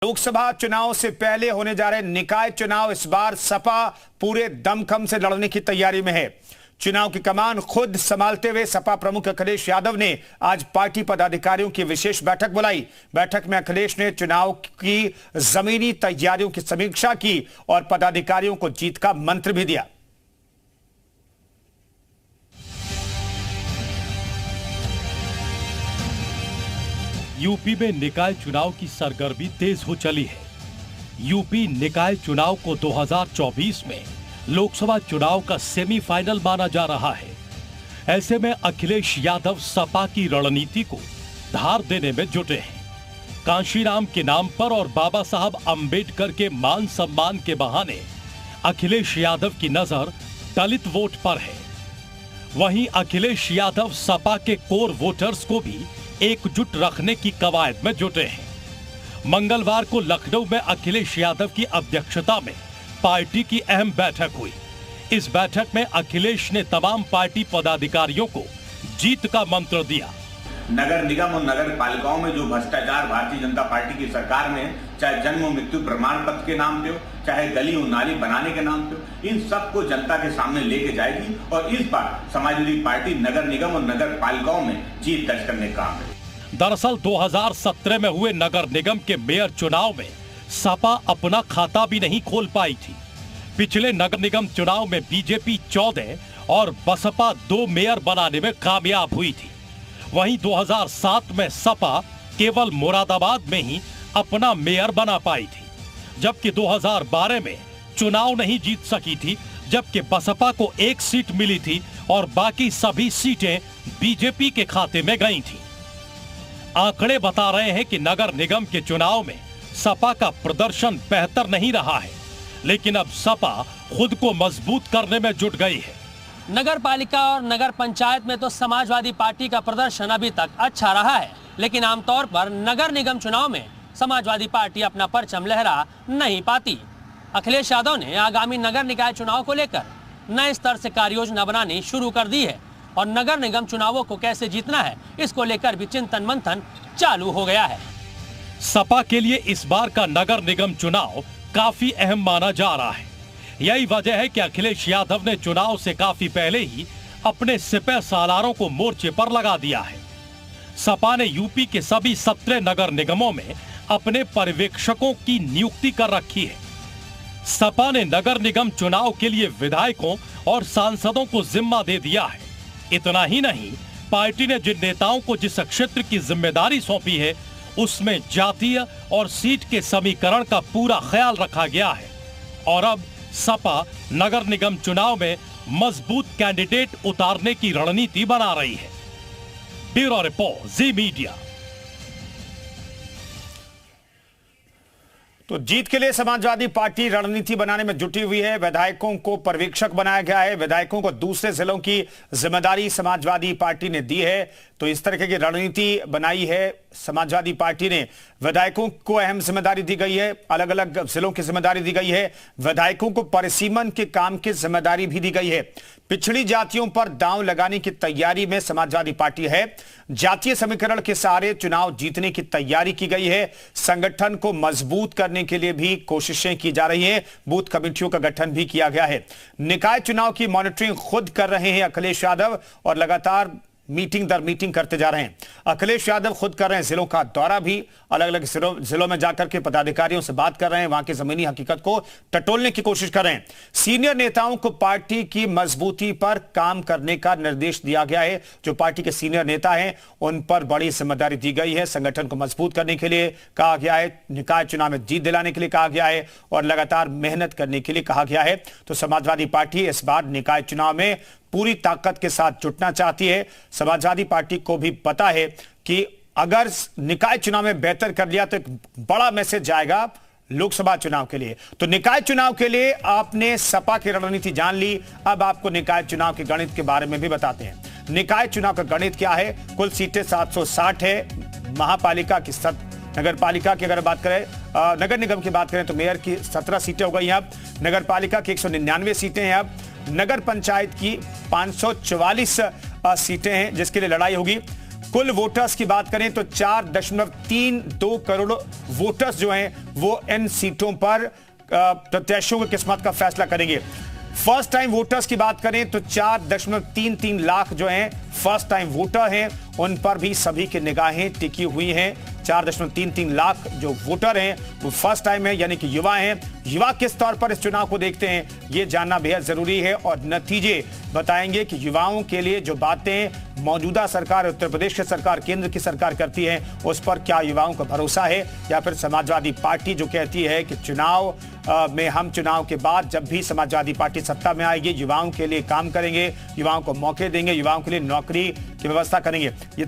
लोकसभा चुनाव से पहले होने जा रहे निकाय चुनाव इस बार सपा पूरे दमखम से लड़ने की तैयारी में है। चुनाव की कमान खुद संभालते हुए सपा प्रमुख अखिलेश यादव ने आज पार्टी पदाधिकारियों की विशेष बैठक बुलाई। बैठक में अखिलेश ने चुनाव की जमीनी तैयारियों की समीक्षा की और पदाधिकारियों को जीत का मंत्र भी दिया। यूपी में निकाय चुनाव की सरगर्मी तेज हो चली है। यूपी निकाय चुनाव को 2024 में लोकसभा चुनाव का सेमीफाइनल माना जा रहा है। ऐसे में अखिलेश यादव सपा की रणनीति को धार देने में जुटे हैं। कांशीराम के नाम पर और बाबा साहब अंबेडकर के मान सम्मान के बहाने अखिलेश यादव की नजर दलित वोट पर है। वहीं अखिलेश यादव सपा के कोर वोटर्स को भी एकजुट रखने की कवायद में जुटे हैं। मंगलवार को लखनऊ में अखिलेश यादव की अध्यक्षता में पार्टी की अहम बैठक हुई। इस बैठक में अखिलेश ने तमाम पार्टी पदाधिकारियों को जीत का मंत्र दिया। नगर निगम और नगर पालिकाओं में जो भ्रष्टाचार भारतीय जनता पार्टी की सरकार में, चाहे जन्म और मृत्यु प्रमाण पत्र के नाम पे हो, चाहे गली और नाली बनाने के नाम पे हो, इन सबको जनता के सामने लेके जाएगी और इस बार समाजवादी पार्टी नगर निगम और नगर पालिकाओं में जीत दर्ज करने का काम है। दरअसल 2017 में हुए नगर निगम के मेयर चुनाव में सपा अपना खाता भी नहीं खोल पाई थी। पिछले नगर निगम चुनाव में बीजेपी 14 और बसपा 2 मेयर बनाने में कामयाब हुई थी। वहीं 2007 में सपा केवल मुरादाबाद में ही अपना मेयर बना पाई थी, जबकि 2012 में चुनाव नहीं जीत सकी थी, जबकि बसपा को 1 सीट मिली थी और बाकी सभी सीटें बीजेपी के खाते में गई थी। आंकड़े बता रहे हैं कि नगर निगम के चुनाव में सपा का प्रदर्शन बेहतर नहीं रहा है, लेकिन अब सपा खुद को मजबूत करने में जुट गई है। नगर पालिका और नगर पंचायत में तो समाजवादी पार्टी का प्रदर्शन अभी तक अच्छा रहा है, लेकिन आमतौर पर नगर निगम चुनाव में समाजवादी पार्टी अपना परचम लहरा नहीं पाती। अखिलेश यादव ने आगामी नगर निकाय चुनाव को लेकर नए स्तर से कार्ययोजना बनानी शुरू कर दी है और नगर निगम चुनावों को कैसे जीतना है, इसको लेकर भी चिंतन मंथन चालू हो गया है। सपा के लिए इस बार का नगर निगम चुनाव काफी अहम माना जा रहा है। यही वजह है कि अखिलेश यादव ने चुनाव से काफी पहले ही अपने सिपह सालारों को मोर्चे पर लगा दिया है। सपा ने यूपी के सभी 17 नगर निगमों में अपने पर्यवेक्षकों की नियुक्ति कर रखी है। सपा ने नगर निगम चुनाव के लिए विधायकों और सांसदों को जिम्मा दे दिया है। इतना ही नहीं, पार्टी ने जिन नेताओं को जिस क्षेत्र की जिम्मेदारी सौंपी है, उसमें जातीय और सीट के समीकरण का पूरा ख्याल रखा गया है और अब सपा नगर निगम चुनाव में मजबूत कैंडिडेट उतारने की रणनीति बना रही है। ब्यूरो रिपोर्ट, जी मीडिया। तो जीत के लिए समाजवादी पार्टी रणनीति बनाने में जुटी हुई है। विधायकों को पर्यवेक्षक बनाया गया है, विधायकों को दूसरे जिलों की जिम्मेदारी समाजवादी पार्टी ने दी है। तो इस तरह की रणनीति बनाई है समाजवादी पार्टी ने। विधायकों को अहम जिम्मेदारी दी गई है, अलग अलग जिलों की जिम्मेदारी दी गई है। विधायकों को परिसीमन के काम की जिम्मेदारी भी दी गई है। पिछड़ी जातियों पर दांव लगाने की तैयारी में समाजवादी पार्टी है। जातीय समीकरण के सहारे चुनाव जीतने की तैयारी की गई है। संगठन को मजबूत करने के लिए भी कोशिशें की जा रही हैं। बूथ कमेटियों का गठन भी किया गया है। निकाय चुनाव की मॉनिटरिंग खुद कर रहे हैं अखिलेश यादव और लगातार मीटिंग दर मीटिंग करते जा रहे हैं। अखिलेश यादव खुद कर रहे हैं जिलों का दौरा भी, अलग अलग जिलों में जाकर के पदाधिकारियों से बात कर रहे हैं, वहां की जमीनी हकीकत को टटोलने की कोशिश कर रहे हैं। सीनियर नेताओं को पार्टी की मजबूती पर काम करने का निर्देश दिया गया है। जो पार्टी के सीनियर नेता हैं उन पर बड़ी जिम्मेदारी दी गई है। संगठन को मजबूत करने के लिए कहा गया है, निकाय चुनाव में जीत दिलाने के लिए कहा गया है और लगातार मेहनत करने के लिए कहा गया है। तो समाजवादी पार्टी इस बार निकाय चुनाव में पूरी ताकत के साथ जुटना चाहती है। समाजवादी पार्टी को भी पता है कि अगर निकाय चुनाव में बेहतर कर लिया तो एक बड़ा मैसेज जाएगा लोकसभा चुनाव के लिए। तो निकाय चुनाव के लिए आपने सपा की रणनीति जान ली, अब आपको निकाय चुनाव के गणित के बारे में भी बताते हैं। निकाय चुनाव का गणित क्या है? कुल सीटें 760 है। महापालिका की नगर पालिका की अगर बात करें, नगर निगम की बात करें तो मेयर की 17 सीटें हो गई हैं। अब नगर पालिका की 199 सीटें हैं। अब नगर पंचायत की 544 सीटें हैं जिसके लिए लड़ाई होगी। कुल वोटर्स की बात करें तो 4.32 करोड़ वोटर्स जो हैं वो इन सीटों पर प्रत्याशियों की किस्मत का फैसला करेंगे। फर्स्ट टाइम वोटर्स की बात करें तो 4.33 लाख जो हैं फर्स्ट टाइम वोटर हैं, उन पर भी सभी की निगाहें टिकी हुई हैं। 4.33 लाख जो वोटर हैं वो फर्स्ट टाइम है, यानी कि युवा हैं। युवा किस तौर पर इस चुनाव को देखते हैं ये जानना बेहद जरूरी है और नतीजे बताएंगे कि युवाओं के लिए जो बातें मौजूदा सरकार, उत्तर प्रदेश की सरकार, केंद्र की सरकार करती है उस पर क्या युवाओं का भरोसा है, या फिर समाजवादी पार्टी जो कहती है कि चुनाव में हम चुनाव के बाद जब भी समाजवादी पार्टी सत्ता में आएगी युवाओं के लिए काम करेंगे, युवाओं को मौके देंगे, युवाओं के लिए नौकरी की व्यवस्था करेंगे। ये